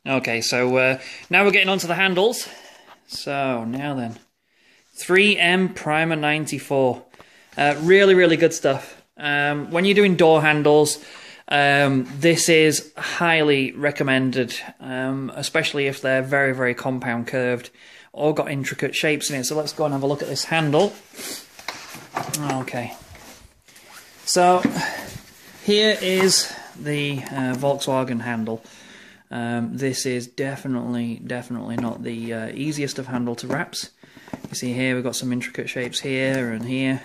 Okay, so now we're getting onto the handles. So now then, 3M Primer 94. Really, really good stuff. When you're doing door handles, this is highly recommended, especially if they're very, very compound curved or got intricate shapes in it. So let's go and have a look at this handle. Okay. So here is the Volkswagen handle. This is definitely not the easiest of handle to wraps. You see here we've got some intricate shapes here and here.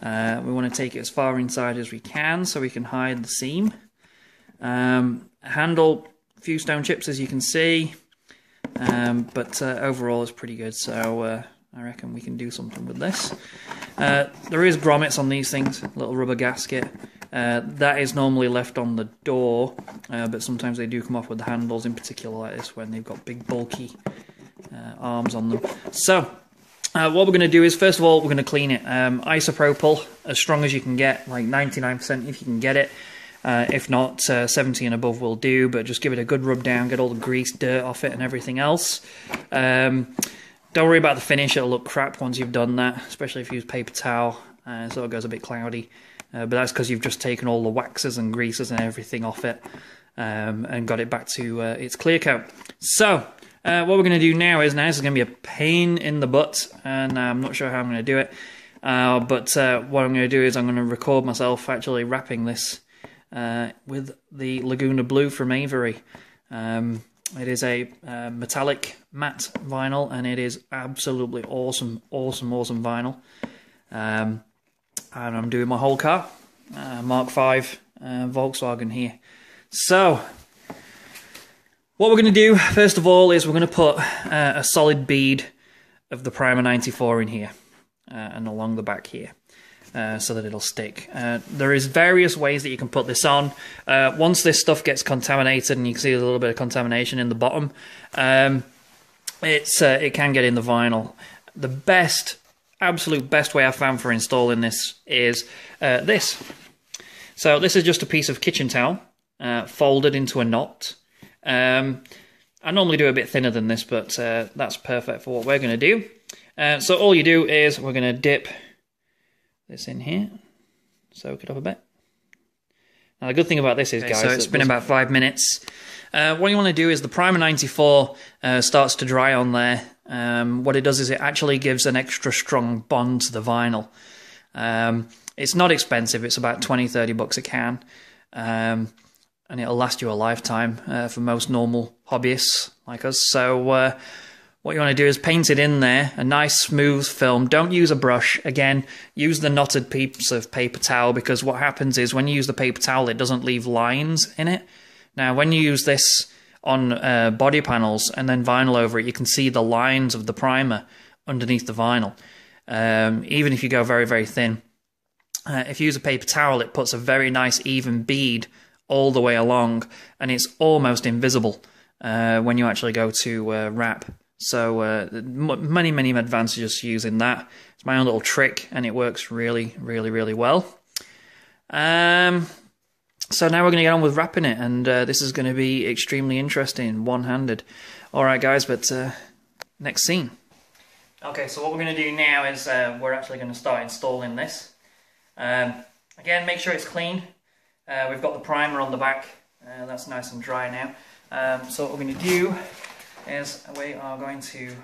We want to take it as far inside as we can so we can hide the seam. Handle, a few stone chips as you can see, but overall it's pretty good, so I reckon we can do something with this. There is grommets on these things, little rubber gasket. That is normally left on the door, but sometimes they do come off with the handles, in particular like this, when they've got big bulky arms on them. So what we're going to do is, first of all, we're going to clean it. Isopropyl, as strong as you can get, like 99% if you can get it. If not, 70 and above will do, but just give it a good rub down, get all the grease, dirt off it and everything else. Don't worry about the finish, it'll look crap once you've done that, especially if you use paper towel, so it goes a bit cloudy. But that's because you've just taken all the waxes and greases and everything off it, and got it back to its clear coat. So, what we're going to do now is this is going to be a pain in the butt, and I'm not sure how I'm going to do it, but what I'm going to do is I'm going to record myself actually wrapping this with the Laguna Blue from Avery. It is a metallic matte vinyl, and it is absolutely awesome vinyl. And I'm doing my whole car, Mark V Volkswagen here. So, what we're going to do, first of all, is we're going to put a solid bead of the Primer 94 in here, and along the back here, so that it'll stick. There is various ways that you can put this on. Once this stuff gets contaminated, and you can see a little bit of contamination in the bottom, it can get in the vinyl. The absolute best way I've found for installing this is this. So this is just a piece of kitchen towel folded into a knot. I normally do a bit thinner than this, but that's perfect for what we're going to do. So all you do is we're going to dip this in here, soak it up a bit. Now the good thing about this is, guys, so it's been about 5 minutes. What you want to do is the Primer 94 starts to dry on there. What it does is it actually gives an extra strong bond to the vinyl. It's not expensive, it's about 20-30 bucks a can, and it'll last you a lifetime for most normal hobbyists like us. So what you want to do is paint it in there, a nice smooth film. Don't use a brush. Again, use the knotted piece of paper towel, because what happens is when you use the paper towel, it doesn't leave lines in it. Now, when you use this on body panels and then vinyl over it, you can see the lines of the primer underneath the vinyl, even if you go very, very thin. If you use a paper towel, it puts a very nice even bead all the way along, and it's almost invisible when you actually go to wrap. So many advantages to using that. It's my own little trick, and it works really, really, really well. So now we're going to get on with wrapping it, and this is going to be extremely interesting, one-handed. Alright guys, but next scene. Okay, so what we're going to do now is we're actually going to start installing this. Again, make sure it's clean. We've got the primer on the back, that's nice and dry now. So what we're going to do is we are going to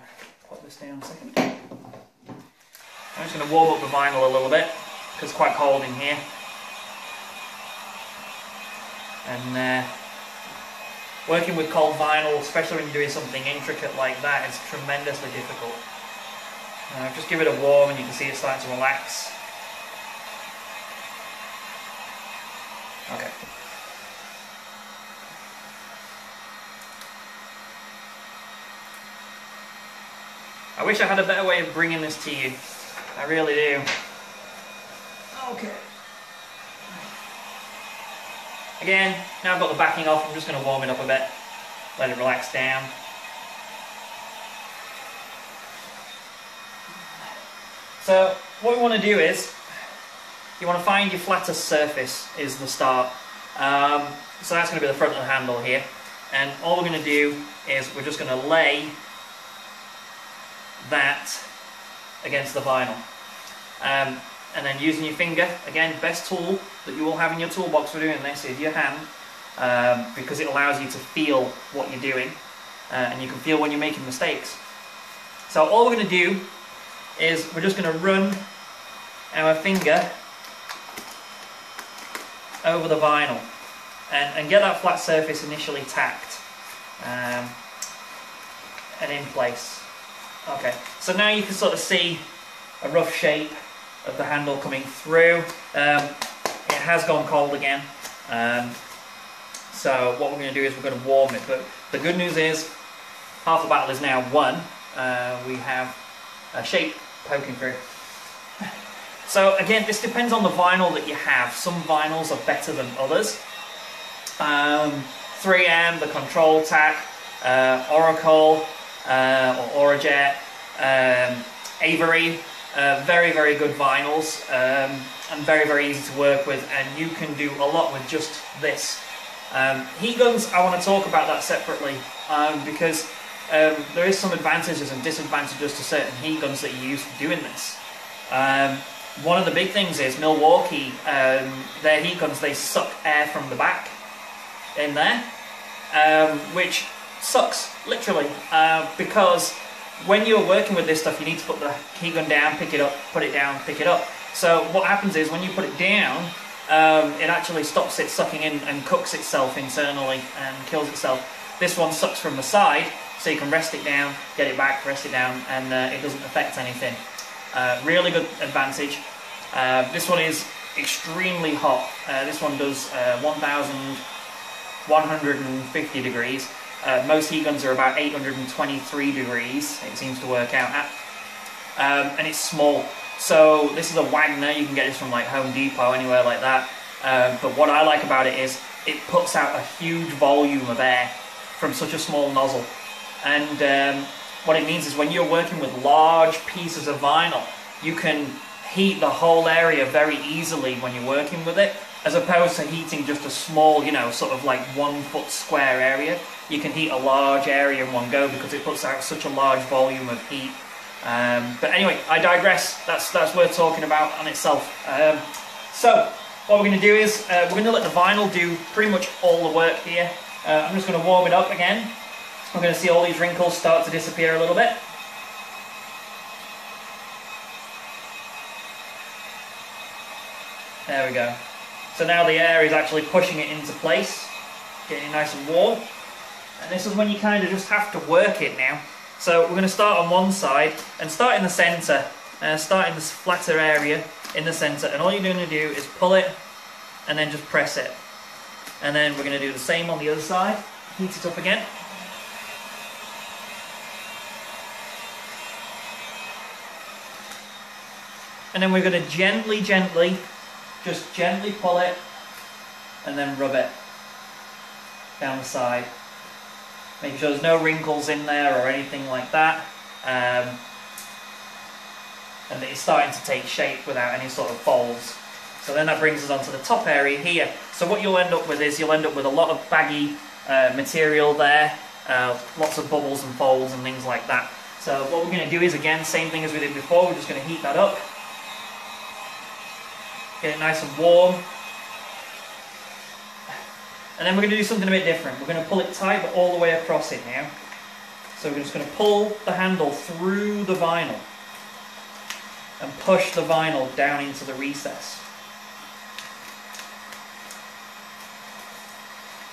put this down a second. I'm just going to warm up the vinyl a little bit, because it's quite cold in here. And working with cold vinyl, especially when you're doing something intricate like that, is tremendously difficult. Just give it a warm and you can see it starting to relax. Okay. I wish I had a better way of bringing this to you. I really do. Okay. Again, now I've got the backing off, I'm just going to warm it up a bit, let it relax down. So what we want to do is, you want to find your flattest surface is the start. So that's going to be the front of the handle here. And all we're going to do is we're just going to lay that against the vinyl. And then using your finger, again, best tool that you will have in your toolbox for doing this is your hand, because it allows you to feel what you're doing, and you can feel when you're making mistakes. So all we're going to do is we're just going to run our finger over the vinyl and get that flat surface initially tacked and in place. Okay, so now you can sort of see a rough shape of the handle coming through. It has gone cold again, so what we're going to do is we're going to warm it. But the good news is half the battle is now won. We have a shape poking through. So again, this depends on the vinyl that you have. Some vinyls are better than others. 3M, the Control Tack, Oracle or Orajet, Avery, very, very good vinyls, and very, very easy to work with, and you can do a lot with just this. Heat guns, I want to talk about that separately, because there is some advantages and disadvantages to certain heat guns that you use for doing this. One of the big things is Milwaukee, their heat guns, they suck air from the back in there, which sucks, literally, because when you're working with this stuff, you need to put the heat gun down, pick it up, put it down, pick it up. So what happens is when you put it down, it actually stops it sucking in and cooks itself internally and kills itself. This one sucks from the side, so you can rest it down, get it back, rest it down, and it doesn't affect anything. Really good advantage. This one is extremely hot. This one does 1150 degrees. Most heat guns are about 823 degrees, it seems to work out at. And it's small. So this is a Wagner, you can get this from like Home Depot, anywhere like that. But what I like about it is it puts out a huge volume of air from such a small nozzle. And what it means is when you're working with large pieces of vinyl, you can heat the whole area very easily when you're working with it, as opposed to heating just a small, you know, sort of like 1 foot square area. You can heat a large area in one go because it puts out such a large volume of heat. But anyway, I digress. That's worth talking about on itself. So what we're going to do is we're going to let the vinyl do pretty much all the work here. I'm just going to warm it up again. We're going to see all these wrinkles start to disappear a little bit. There we go. So now the air is actually pushing it into place, getting it nice and warm. And this is when you kind of just have to work it now. So we're going to start on one side and start in the centre. Start in this flatter area in the centre. And all you're going to do is pull it and then just press it. And then we're going to do the same on the other side. Heat it up again. And then we're going to gently pull it and then rub it down the side. Making sure there's no wrinkles in there or anything like that. And that it's starting to take shape without any sort of folds. So then that brings us onto the top area here. So what you'll end up with is you'll end up with a lot of baggy material there. Lots of bubbles and folds and things like that. So what we're going to do is, again, same thing as we did before. We're just going to heat that up. Get it nice and warm. And then we're going to do something a bit different. We're going to pull it tight but all the way across it now. So we're just going to pull the handle through the vinyl and push the vinyl down into the recess.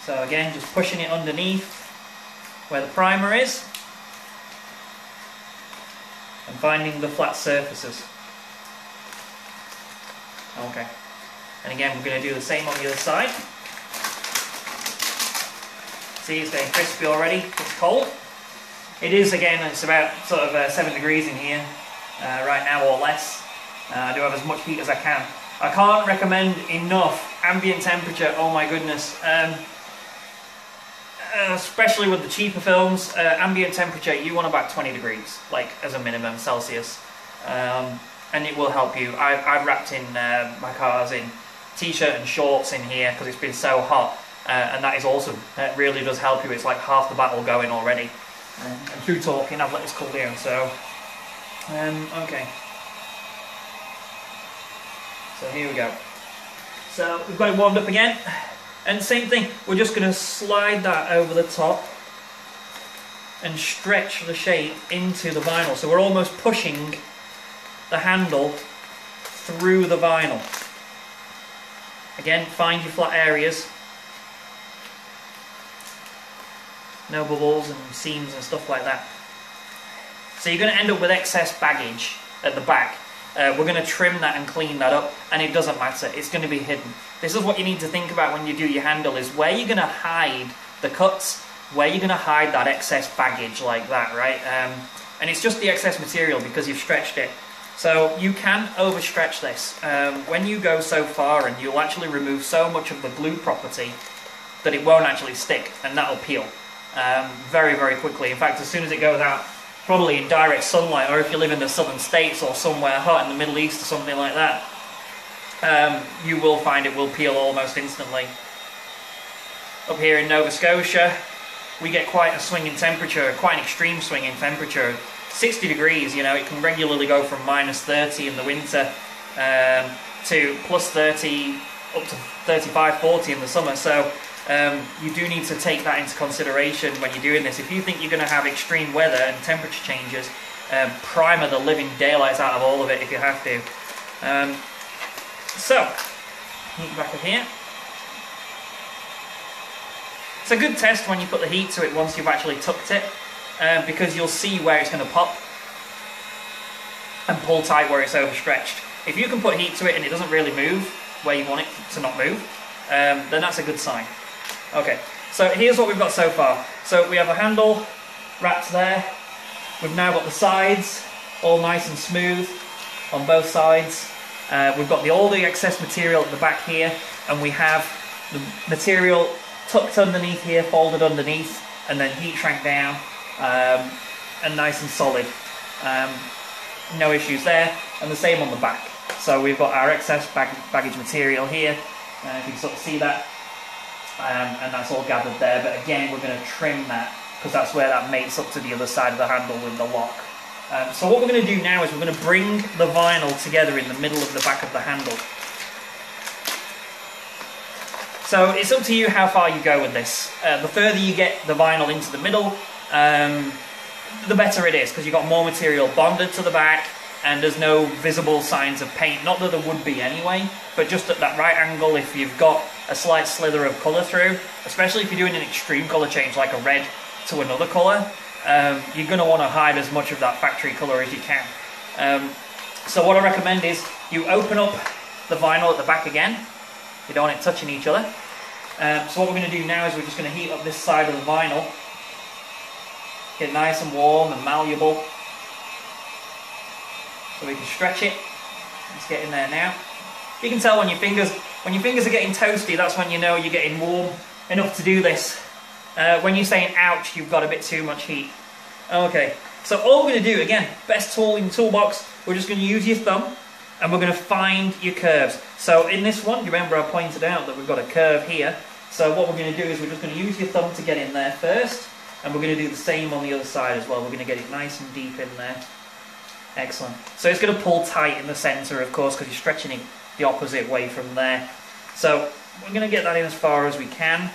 So again, just pushing it underneath where the primer is and finding the flat surfaces. Okay. And again, we're going to do the same on the other side. See, it's getting crispy already. It's cold. It is, again, it's about sort of 7 degrees in here right now or less. I do have as much heat as I can. I can't recommend enough ambient temperature. Oh my goodness. Especially with the cheaper films, ambient temperature, you want about 20 degrees, like as a minimum Celsius. And it will help you. I've wrapped in my cars in t-shirt and shorts in here because it's been so hot. and that is awesome. It really does help you. It's like half the battle going already. And through talking, I've let this cool down, so... okay. So here we go. So we've got it warmed up again, and same thing, we're just going to slide that over the top and stretch the shape into the vinyl. So we're almost pushing the handle through the vinyl. Again, find your flat areas. No bubbles and seams and stuff like that. So you're going to end up with excess baggage at the back. We're going to trim that and clean that up, and it doesn't matter, it's going to be hidden. This is what you need to think about when you do your handle, is where you're going to hide the cuts, where you're going to hide that excess baggage like that, right? And it's just the excess material because you've stretched it. So you can overstretch this. When you go so far, and you'll actually remove so much of the glue property that it won't actually stick, and that'll peel very, very quickly. In fact, as soon as it goes out, probably in direct sunlight, or if you live in the southern states or somewhere hot in the Middle East or something like that, you will find it will peel almost instantly. Up here in Nova Scotia, we get quite a swing in temperature, quite an extreme swing in temperature. 60 degrees, you know, it can regularly go from -30 in the winter to +30, up to 35, 40 in the summer. So you do need to take that into consideration when you're doing this. If you think you're going to have extreme weather and temperature changes, primer the living daylights out of all of it if you have to. So, heat back up here. It's a good test when you put the heat to it once you've actually tucked it, because you'll see where it's going to pop and pull tight where it's overstretched. If you can put heat to it and it doesn't really move where you want it to not move, then that's a good sign. Okay, so here's what we've got so far. So we have a handle wrapped there. We've now got the sides all nice and smooth on both sides. We've got all the excess material at the back here, and we have the material tucked underneath here, folded underneath, and then heat shrank down, and nice and solid. No issues there, and the same on the back. So we've got our excess baggage material here, if you can sort of see that, and that's all gathered there. But again, we're going to trim that, because that's where that mates up to the other side of the handle with the lock. So what we're going to do now is we're going to bring the vinyl together in the middle of the back of the handle. So it's up to you how far you go with this. The further you get the vinyl into the middle, the better it is, because you've got more material bonded to the back, and there's no visible signs of paint. Not that there would be anyway, but just at that right angle, if you've got a slight slither of colour through, especially if you're doing an extreme colour change like a red to another colour, you're going to want to hide as much of that factory colour as you can. So what I recommend is you open up the vinyl at the back again. You don't want it touching each other. So what we're going to do now is we're just going to heat up this side of the vinyl. Get nice and warm and malleable, so we can stretch it. Let's get in there now. You can tell when your fingers are getting toasty, that's when you know you're getting warm enough to do this. When you're saying ouch, you've got a bit too much heat. Okay, so all we're going to do, again, best tool in the toolbox, we're just going to use your thumb, and we're going to find your curves. So in this one, you remember I pointed out that we've got a curve here. So what we're going to do is we're just going to use your thumb to get in there first, and we're going to do the same on the other side as well. We're going to get it nice and deep in there. Excellent. So it's going to pull tight in the centre, of course, because you're stretching it the opposite way from there. So we're going to get that in as far as we can.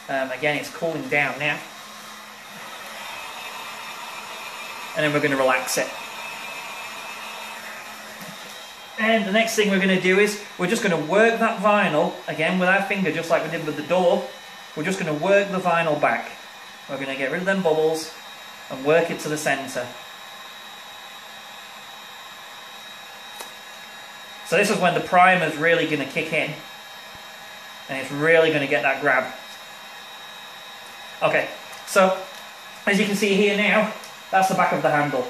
Again, it's cooling down now. And then we're going to relax it. And the next thing we're going to do is we're just going to work that vinyl, again with our finger, just like we did with the door. We're just going to work the vinyl back. We're going to get rid of them bubbles and work it to the centre. So this is when the primer's really going to kick in, and it's really going to get that grab. Okay, so as you can see here now, that's the back of the handle.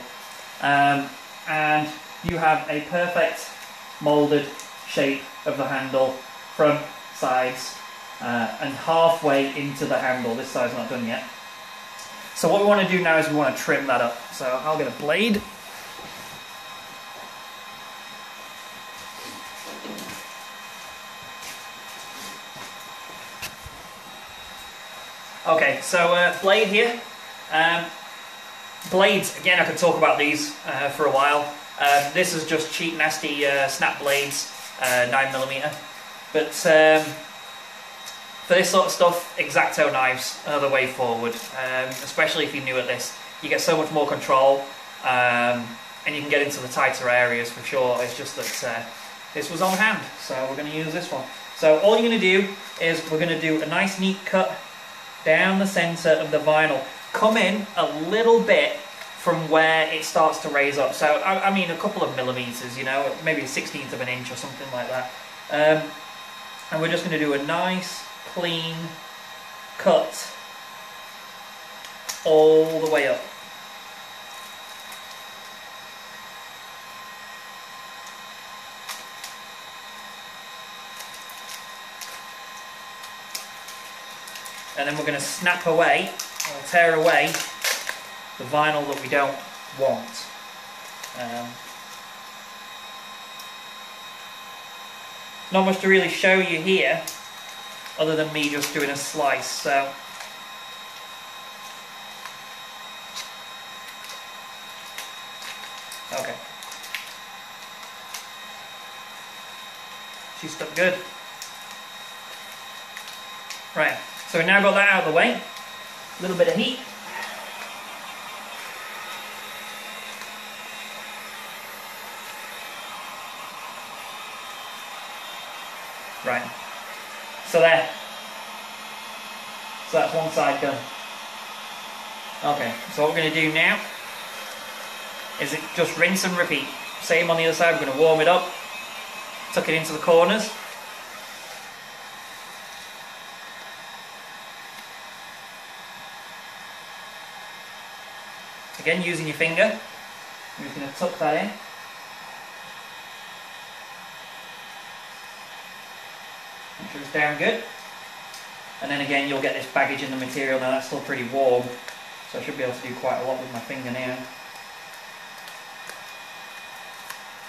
And you have a perfect moulded shape of the handle, front, sides, and halfway into the handle. This side's not done yet. So what we want to do now is we want to trim that up. So I'll get a blade. Okay, so blade here. Blades, again, I could talk about these for a while. This is just cheap, nasty snap blades, 9mm. But for this sort of stuff, X-Acto knives are the way forward, especially if you're new at this. You get so much more control, and you can get into the tighter areas for sure. It's just that this was on hand, so we're going to use this one. So all you're going to do is we're going to do a nice neat cut down the centre of the vinyl. Come in a little bit from where it starts to raise up. So I mean a couple of millimetres, you know, maybe a 1/16 of an inch or something like that. And we're just going to do a nice clean cut all the way up. And then we're going to snap away, or tear away, the vinyl that we don't want. Not much to really show you here, other than me just doing a slice, so... Okay. She's stuck good. Right. So we've now got that out of the way. A little bit of heat. Right. So there. So that's one side done. Okay, so what we're going to do now is just rinse and repeat. Same on the other side, we're going to warm it up, tuck it into the corners. Again, using your finger, you're just going to tuck that in. Make sure it's down good. And then again, you'll get this baggage in the material. Now that's still pretty warm, so I should be able to do quite a lot with my finger now.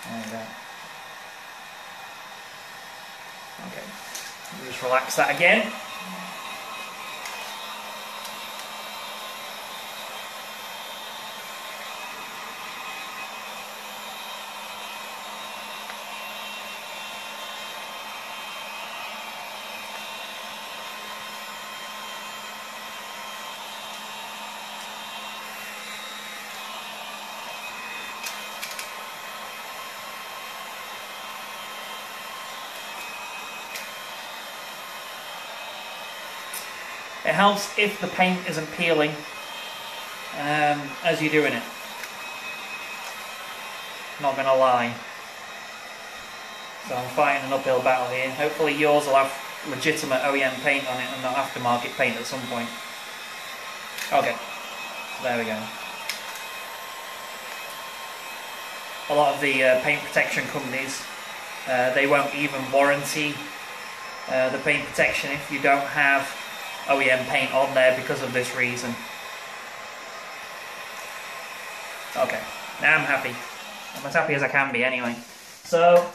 There we go. Okay, just relax that again. It helps if the paint isn't peeling as you're doing it. Not gonna lie. So I'm fighting an uphill battle here. Hopefully yours will have legitimate OEM paint on it and not aftermarket paint at some point. Okay, there we go. A lot of the paint protection companies, they won't even warranty the paint protection if you don't have OEM paint on there because of this reason. Okay, now I'm happy. I'm as happy as I can be anyway. So,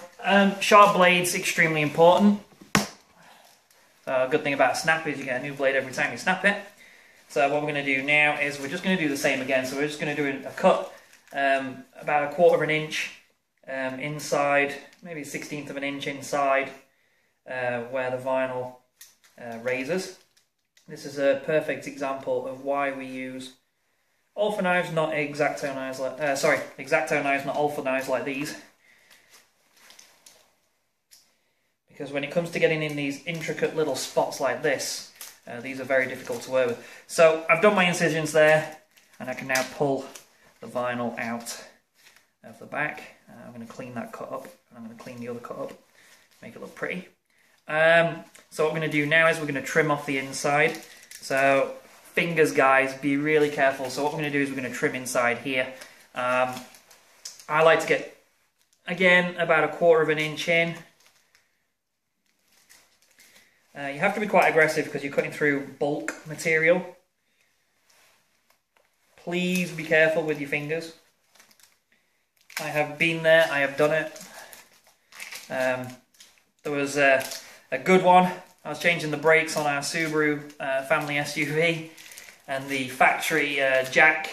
sharp blades, extremely important. A good thing about a snap is you get a new blade every time you snap it. So what we're going to do now is we're just going to do the same again. So we're just going to do a cut about 1/4 of an inch inside, maybe 1/16 of an inch inside where the vinyl raises. This is a perfect example of why we use Alpha knives, not X-Acto knives. X-Acto knives, not Alpha knives like these. Because when it comes to getting in these intricate little spots like this, these are very difficult to work with. So I've done my incisions there, and I can now pull the vinyl out of the back. I'm going to clean that cut up, and I'm going to clean the other cut up, make it look pretty. So what we're going to do now is we're going to trim off the inside. So fingers, guys, be really careful. So what we're going to do is we're going to trim inside here. I like to get, again, about 1/4 of an inch in. You have to be quite aggressive because you're cutting through bulk material. Please be careful with your fingers. I have been there, I have done it. There was a good one I was changing the brakes on our Subaru family SUV, and the factory jack,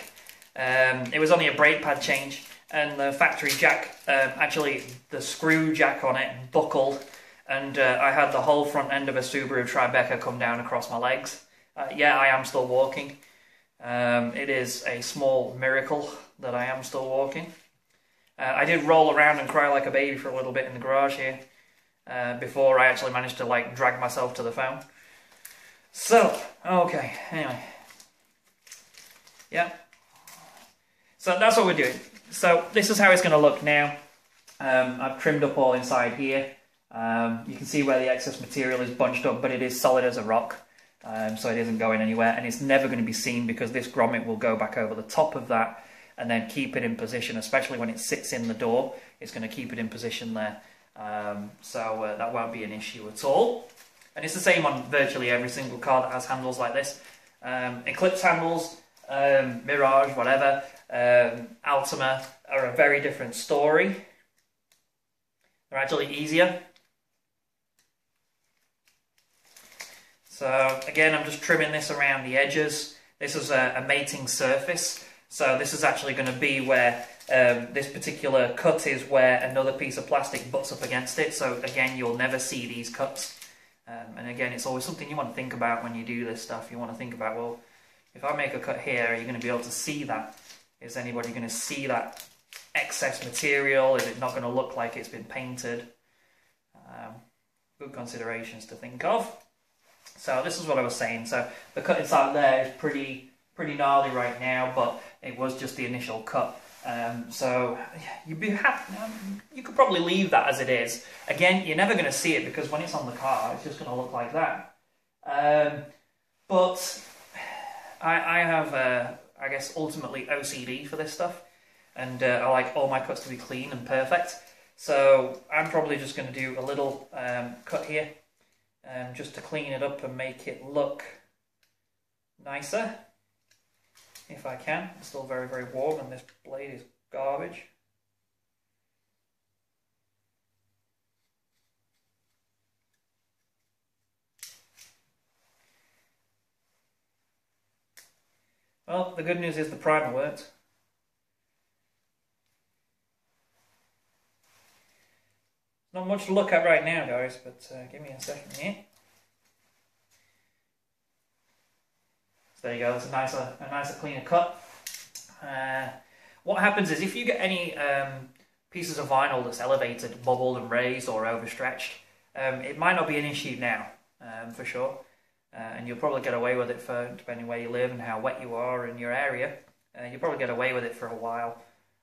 it was only a brake pad change, and the factory jack, actually the screw jack on it buckled, and I had the whole front end of a Subaru Tribeca come down across my legs. Yeah, I am still walking. It is a small miracle that I am still walking. I did roll around and cry like a baby for a little bit in the garage here, before I actually managed to like drag myself to the phone. So, okay, anyway. Yeah. So that's what we're doing. So this is how it's going to look now. I've trimmed up all inside here. You can see where the excess material is bunched up, but it is solid as a rock. So it isn't going anywhere, and it's never going to be seen because this grommet will go back over the top of that and then keep it in position, especially when it sits in the door. It's going to keep it in position there. So that won't be an issue at all. And it's the same on virtually every single car that has handles like this. Eclipse handles, Mirage, whatever, Altima are a very different story. They're actually easier. So again, I'm just trimming this around the edges. This is a mating surface. So this is actually going to be where this particular cut is, where another piece of plastic butts up against it. So again, you'll never see these cuts. And again, it's always something you want to think about when you do this stuff. You want to think about, well, if I make a cut here, are you going to be able to see that? Is anybody going to see that excess material? Is it not going to look like it's been painted? Good considerations to think of. So this is what I was saying. So the cut inside there is pretty gnarly right now, but it was just the initial cut. So you could probably leave that as it is. Again, you're never going to see it because when it's on the car, it's just going to look like that. But I have, I guess, ultimately OCD for this stuff, and I like all my cuts to be clean and perfect. So I'm probably just going to do a little cut here, just to clean it up and make it look nicer. If I can. It's still very, very warm, and this blade is garbage. Well, the good news is the primer worked. Not much to look at right now, guys, but give me a second here. So there you go, that's a nicer, cleaner cut. What happens is if you get any pieces of vinyl that's elevated, bubbled and raised or overstretched, it might not be an issue now, for sure. And you'll probably get away with it for, depending where you live and how wet you are in your area, you'll probably get away with it for a while.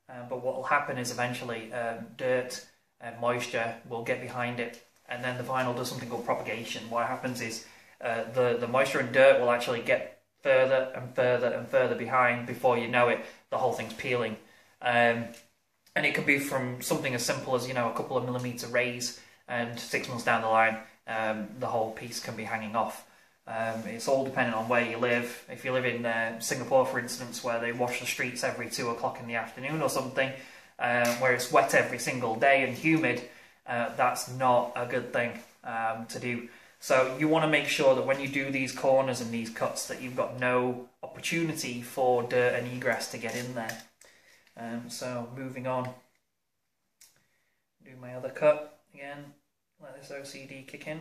But what will happen is eventually dirt and moisture will get behind it, and then the vinyl does something called propagation. What happens is the moisture and dirt will actually get further and further and further behind. Before you know it, the whole thing's peeling. And it could be from something as simple as, you know, a couple of millimetre raise, and 6 months down the line, the whole piece can be hanging off. It's all dependent on where you live. If you live in Singapore, for instance, where they wash the streets every 2 o'clock in the afternoon or something, where it's wet every single day and humid, that's not a good thing to do. So you want to make sure that when you do these corners and these cuts that you've got no opportunity for dirt and egress to get in there. So moving on, do my other cut again, let this OCD kick in.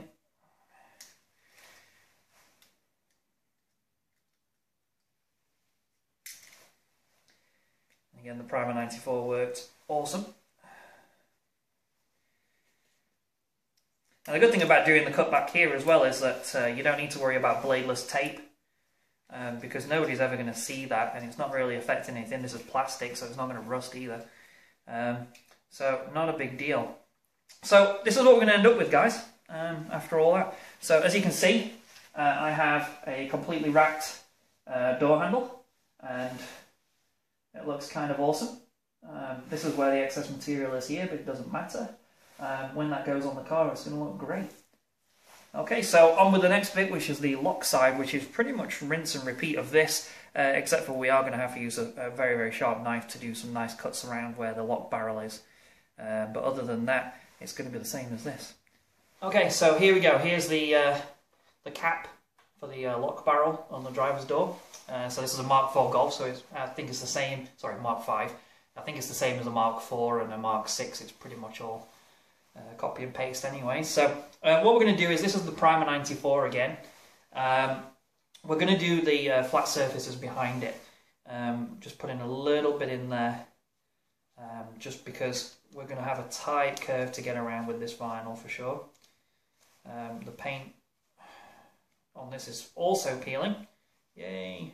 Again, the Primer 94 worked awesome. And the good thing about doing the cut back here as well is that you don't need to worry about bladeless tape, because nobody's ever going to see that, and it's not really affecting anything. This is plastic, so it's not going to rust either. So not a big deal. So this is what we're going to end up with, guys, after all that. So as you can see, I have a completely racked door handle, and it looks kind of awesome. This is where the excess material is here, but it doesn't matter. When that goes on the car, it's going to look great. Okay, so on with the next bit, which is the lock side, which is pretty much rinse and repeat of this, except for we are going to have to use a very, very sharp knife to do some nice cuts around where the lock barrel is. But other than that, it's going to be the same as this. Okay, so here we go. Here's the the cap for the lock barrel on the driver's door. So this is a Mark IV Golf, so I think it's the same, sorry, Mark V. I think it's the same as a Mark IV and a Mark VI. It's pretty much all copy and paste anyway. So what we're going to do is, this is the Primer 94 again. We're going to do the flat surfaces behind it. Just putting a little bit in there, just because we're going to have a tight curve to get around with this vinyl for sure. The paint on this is also peeling. Yay!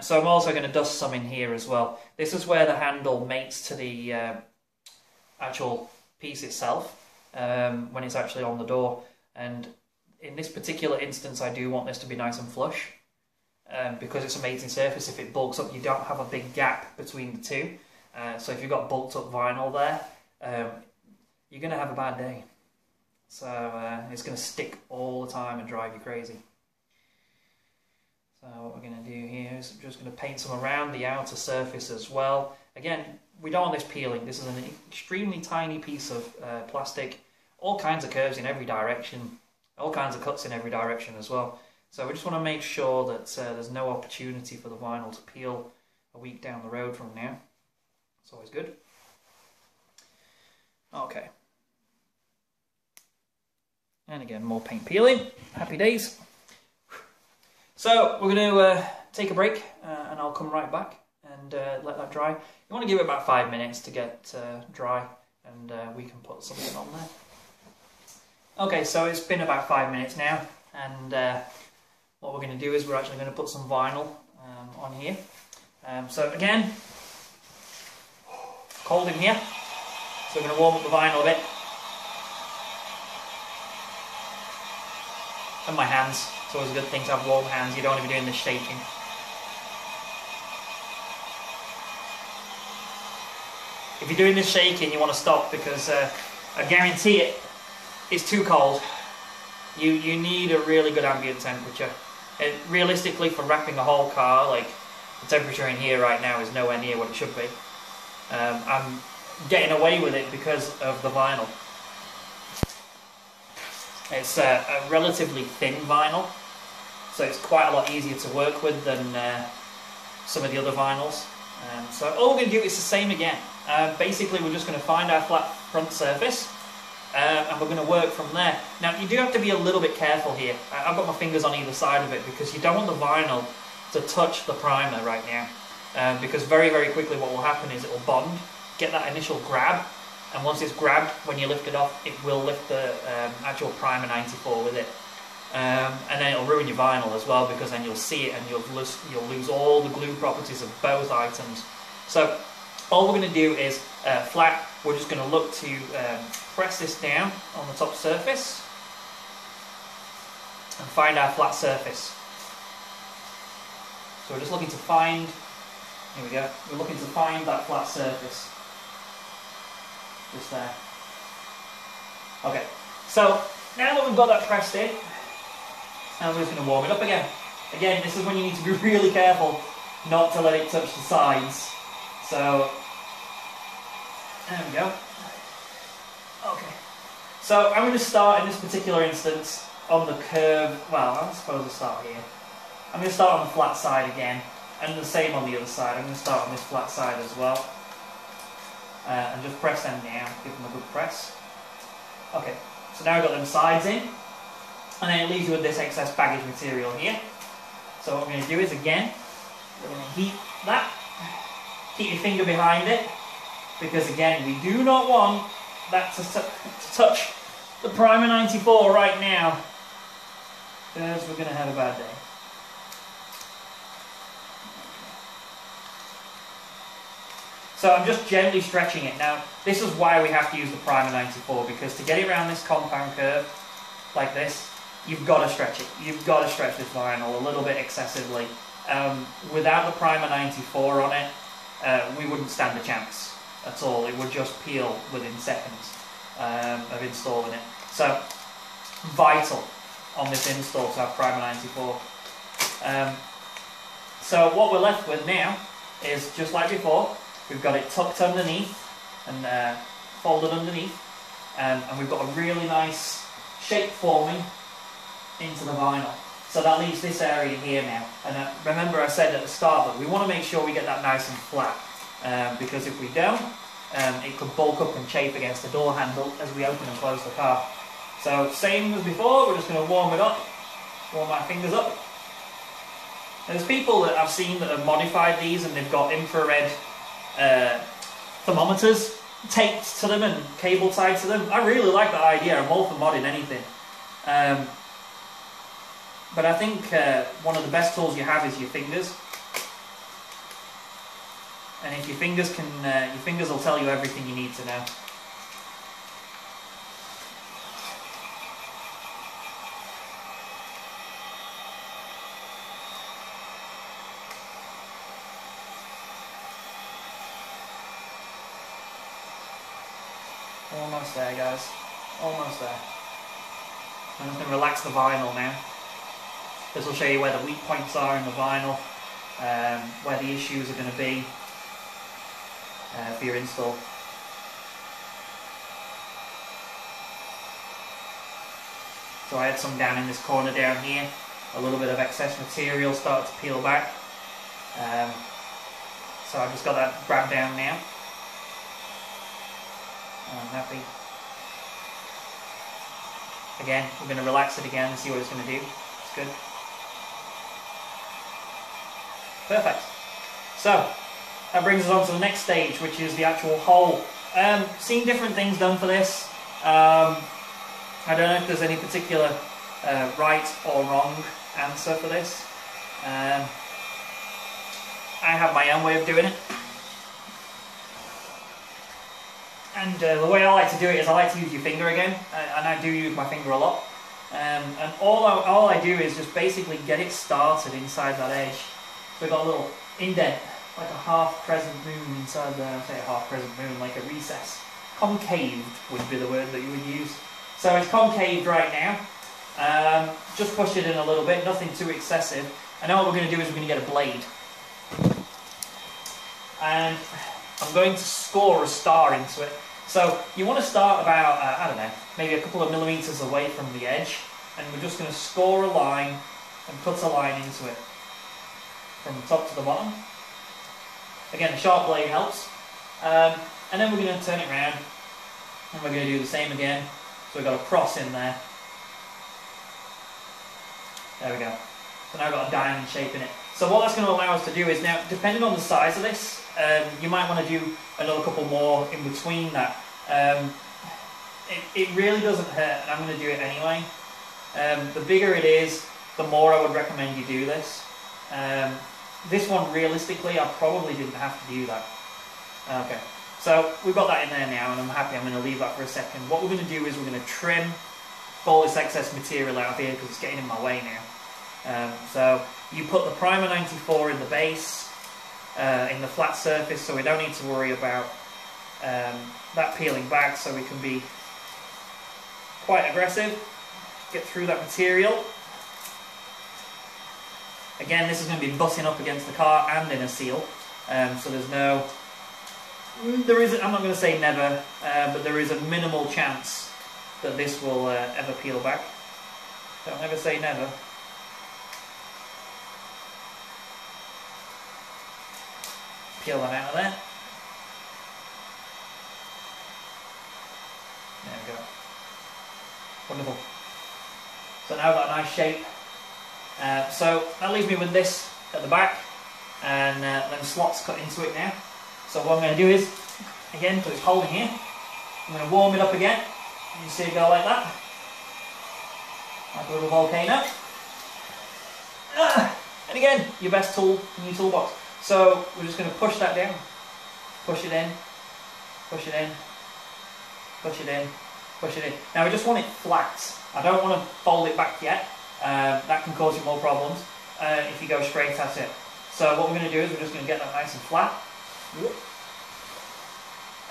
So I'm also going to dust some in here as well. This is where the handle mates to the actual piece itself when it's actually on the door. And in this particular instance, I do want this to be nice and flush. Because it's a mating surface, if it bulks up, you don't have a big gap between the two. So if you've got bulked up vinyl there, you're going to have a bad day. So it's going to stick all the time and drive you crazy. So what we're going to do here is I'm just going to paint some around the outer surface as well. Again, we don't want this peeling. This is an extremely tiny piece of plastic. All kinds of curves in every direction. All kinds of cuts in every direction as well. So we just want to make sure that there's no opportunity for the vinyl to peel a week down the road from now. It's always good. Okay. And again, more paint peeling. Happy days. So we're going to take a break and I'll come right back and let that dry. You want to give it about 5 minutes to get dry, and we can put something on there. Okay, so it's been about 5 minutes now, and what we're going to do is we're actually going to put some vinyl on here. So again, cold in here, so we're going to warm up the vinyl a bit. And my hands, it's always a good thing to have warm hands, you don't want to be doing this shaking. If you're doing this shaking, you want to stop, because I guarantee it's too cold. You need a really good ambient temperature. Realistically, for wrapping a whole car, like, the temperature in here right now is nowhere near what it should be. I'm getting away with it because of the vinyl. It's a relatively thin vinyl, so it's quite a lot easier to work with than some of the other vinyls. So all we're going to do is the same again. Basically, we're just going to find our flat front surface, and we're going to work from there. Now, you do have to be a little bit careful here. I've got my fingers on either side of it, because you don't want the vinyl to touch the primer right now. Because very, very quickly what will happen is it will bond, get that initial grab, and once it's grabbed, when you lift it off, it will lift the actual Primer 94 with it. And then it'll ruin your vinyl as well, because then you'll see it and you'll lose all the glue properties of both items. So all we're going to do is flat. We're just going to look to press this down on the top surface and find our flat surface. So we're just looking to find, here we go, we're looking to find that flat surface. Just there. Okay, so now that we've got that pressed in, now we're just going to warm it up again. Again, this is when you need to be really careful not to let it touch the sides. So, there we go. Okay, so I'm going to start in this particular instance on the curve. Well, I suppose I'll start here. I'm going to start on the flat side again, and the same on the other side. I'm going to start on this flat side as well. And just press them down, give them a good press. Okay, so now we've got them sides in, and then it leaves you with this excess baggage material here. So what we're going to do is, again, we're going to heat that. Keep your finger behind it, because again, we do not want that to touch the Primer 94 right now, because we're going to have a bad day. So I'm just gently stretching it. Now, this is why we have to use the Primer 94, because to get it around this compound curve, like this, you've got to stretch it. You've got to stretch this vinyl a little bit excessively. Without the Primer 94 on it, we wouldn't stand a chance at all. It would just peel within seconds of installing it. So, vital on this install to have Primer 94. So what we're left with now is, just like before, we've got it tucked underneath and folded underneath. and we've got a really nice shape forming into the vinyl. So that leaves this area here now. And remember I said at the start that we want to make sure we get that nice and flat, because if we don't, it could bulk up and chafe against the door handle as we open and close the car. So same as before, we're just going to warm it up, warm my fingers up. And there's people that I've seen that have modified these and they've got infrared thermometers taped to them and cable tied to them. I really like that idea. I'm all for modding anything. But I think one of the best tools you have is your fingers. And if your fingers will tell you everything you need to know. Almost there, guys. Almost there. I'm just going to relax the vinyl now. This will show you where the weak points are in the vinyl, where the issues are going to be for your install. So I had some down in this corner down here. A little bit of excess material started to peel back. So I've just got that grabbed down now. I'm happy. Again, we're going to relax it again and see what it's going to do. It's good. Perfect. So, that brings us on to the next stage, which is the actual hole. Seen different things done for this. I don't know if there's any particular right or wrong answer for this. I have my own way of doing it. And the way I like to do it is I like to use your finger again, and I do use my finger a lot. And all I do is just basically get it started inside that edge. So we've got a little indent, like a half crescent moon inside there. I say a half crescent moon, like a recess. Concaved would be the word that you would use. So it's concaved right now. Just push it in a little bit, nothing too excessive. And now what we're going to do is we're going to get a blade. And I'm going to score a star into it. So you want to start about, I don't know, maybe a couple of millimeters away from the edge, and we're just going to score a line and cut a line into it from the top to the bottom. Again, a sharp blade helps. And then we're going to turn it around, and we're going to do the same again. So we've got a cross in there. There we go. So now we've got a diamond shape in it. So what that's going to allow us to do is now, depending on the size of this, you might want to do another couple more in between that. It really doesn't hurt, and I'm going to do it anyway. The bigger it is, the more I would recommend you do this. This one, realistically, I probably didn't have to do that. Okay, so we've got that in there now, and I'm happy. I'm going to leave that for a second. What we're going to do is we're going to trim all this excess material out of here because it's getting in my way now. So you put the Primer 94 in the base, in the flat surface, so we don't need to worry about that peeling back, so we can be quite aggressive, get through that material. Again, this is going to be butting up against the car and in a seal, so there's no, I'm not going to say never, but there is a minimal chance that this will ever peel back. Don't ever say never. Peel that out of there. There we go. Wonderful. So now I've got a nice shape. So that leaves me with this at the back, and then slots cut into it now. So what I'm going to do is, again, because it's holding here, I'm going to warm it up again. You see it go like that, like a little volcano. And again, your best tool in your toolbox. So we're just going to push that down, push it in, push it in, push it in, push it in. Now we just want it flat. I don't want to fold it back yet. That can cause you more problems if you go straight at it. So what we're going to do is we're just going to get that nice and flat.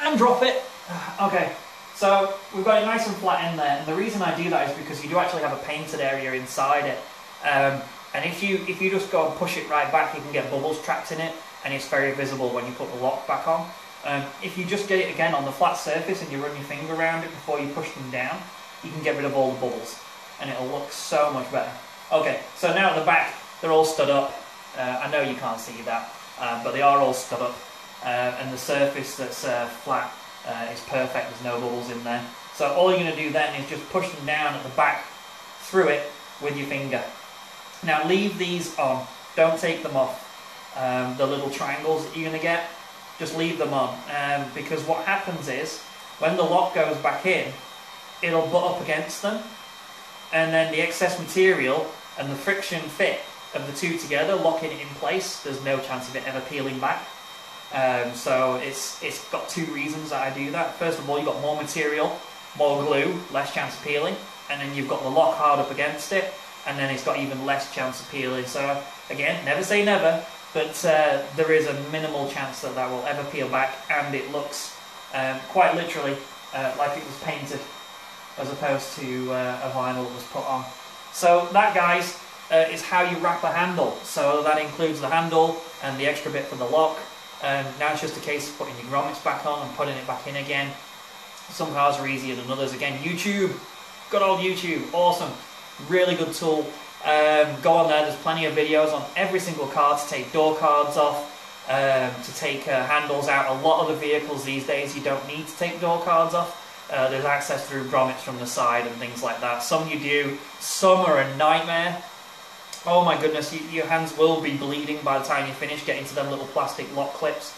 And drop it. Okay, so we've got it nice and flat in there. And the reason I do that is because you do actually have a painted area inside it. And if you just go and push it right back, you can get bubbles trapped in it, and it's very visible when you put the lock back on. If you just get it again on the flat surface and you run your finger around it before you push them down, you can get rid of all the bubbles and it'll look so much better. Okay, so now at the back they're all stood up. I know you can't see that, but they are all stood up, and the surface that's flat is perfect, there's no bubbles in there. So all you're going to do then is just push them down at the back through it with your finger. Now leave these on, don't take them off. The little triangles that you're going to get, just leave them on, because what happens is when the lock goes back in, it'll butt up against them, and then the excess material and the friction fit of the two together, locking it in place, there's no chance of it ever peeling back. So it's got two reasons that I do that. First of all, you've got more material, more glue, less chance of peeling, and then you've got the lock hard up against it, and then it's got even less chance of peeling. So again, never say never, but there is a minimal chance that that will ever peel back, and it looks quite literally like it was painted as opposed to a vinyl that was put on. So that, guys, is how you wrap a handle. So that includes the handle and the extra bit for the lock. Now it's just a case of putting your grommets back on and putting it back in again. Some cars are easier than others. Again, YouTube, good old YouTube, awesome, really good tool. Go on there, there's plenty of videos on every single car to take door cards off, to take handles out. A lot of the vehicles these days you don't need to take door cards off. There's access through grommets from the side and things like that. Some you do, some are a nightmare. Oh my goodness, your hands will be bleeding by the time you finish getting to them little plastic lock clips.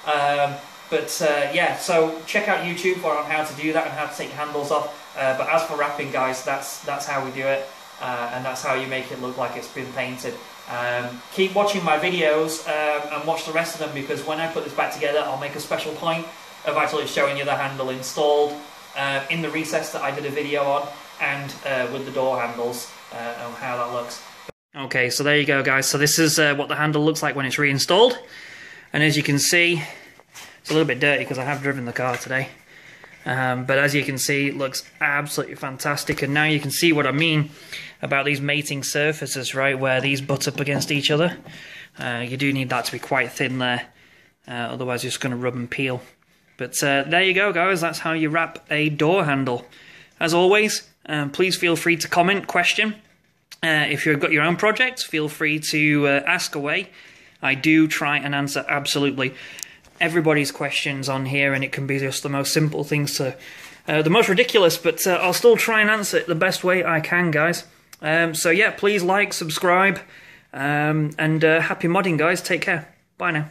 Yeah, so check out YouTube on how to do that and how to take handles off. But as for wrapping, guys, that's how we do it, and that's how you make it look like it's been painted. Keep watching my videos and watch the rest of them, because when I put this back together, I'll make a special point of actually showing you the handle installed in the recess that I did a video on, and with the door handles and how that looks. Okay, so there you go, guys. So this is what the handle looks like when it's reinstalled, and as you can see, it's a little bit dirty because I have driven the car today, but as you can see, it looks absolutely fantastic. And now you can see what I mean about these mating surfaces, right, where these butt up against each other. You do need that to be quite thin there, otherwise you're just going to rub and peel. But there you go, guys, that's how you wrap a door handle. As always, please feel free to comment, question. If you've got your own projects, feel free to ask away. I do try and answer absolutely everybody's questions on here, and it can be just the most simple things to the most ridiculous, but I'll still try and answer it the best way I can, guys. So yeah, please like, subscribe, and happy modding, guys. Take care. Bye now.